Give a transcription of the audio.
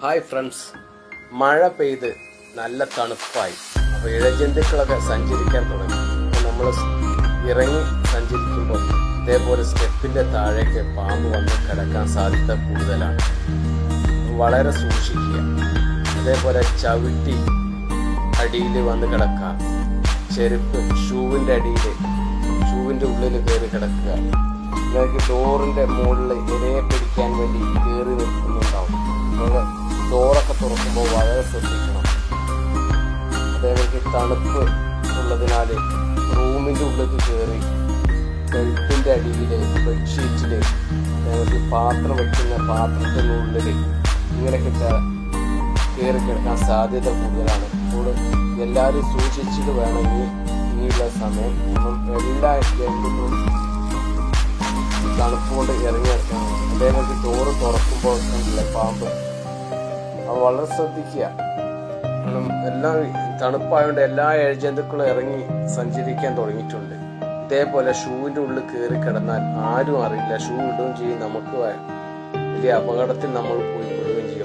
Hi friends, മഴ പെയ്ത് നല്ല തണുപ്പായി. അപ്പോൾ ഇഴജന്തുക്കളൊക്കെ സഞ്ചരിക്കാൻ തുടങ്ങി. നമ്മൾ ഇറങ്ങി സഞ്ചരിക്കുമ്പോൾ ഇതേപോലെ സ്റ്റെപ്പിന്റെ താഴേക്ക് പാമ്പ് വന്ന് കിടക്കാൻ സാധ്യത കൂടുതലാണ്. വളരെ സൂക്ഷിക്കുക. അതേപോലെ ചവിട്ടി അടിയിൽ വന്ന് കിടക്കാം. ചെരുപ്പ് ഷൂവിൻ്റെ അടിയിൽ, ഷൂവിൻ്റെ ഉള്ളിൽ കയറി കിടക്കുക. നിങ്ങൾക്ക് ഡോറിൻ്റെ മുകളിൽ ഇരയെ പിടിക്കാൻ വേണ്ടി കയറി നിൽക്കുന്നുണ്ടാവും. നിങ്ങൾ ഡോറൊക്കെ തുറക്കുമ്പോൾ വളരെ ശ്രദ്ധിക്കണം. അതേപോലെ തണുപ്പ് ഉള്ളതിനാൽ റൂമിൻ്റെ ഉള്ളിൽ കയറി ബെൽറ്റിൻ്റെ അടിയിൽ, ബെഡ്ഷീറ്റിൽ, നിങ്ങൾക്ക് പാത്രം വയ്ക്കുന്ന പാത്രത്തിനുള്ളിൽ ഇങ്ങനെയൊക്കെ കയറി കിടക്കാൻ സാധ്യത കൂടുതലാണ്. അപ്പോൾ എല്ലാവരും സൂക്ഷിച്ചിട്ട് വേണമെങ്കിൽ ഇനിയുള്ള സമയം എല്ലാ ജന്തുക്കളും തണുപ്പുകൊണ്ട് ഇറങ്ങി കിടക്കണം. അതേപോലെ ഡോറ് തുറക്കുമ്പോൾ കണ്ടില്ലേ പാമ്പ്, അത് വളരെ ശ്രദ്ധിക്കുക. കാരണം എല്ലാം തണുപ്പായതുകൊണ്ട് എല്ലാ ഇഴജന്തുക്കളും ഇറങ്ങി സഞ്ചരിക്കാൻ തുടങ്ങിയിട്ടുണ്ട്. ഇതേപോലെ ഷൂവിൻ്റെ ഉള്ളിൽ കയറി കിടന്നാൽ ആരും അറിയില്ല. ഷൂ ഇടുകയും ചെയ്യും, നമുക്ക് വലിയ അപകടത്തിൽ നമ്മൾ പോയി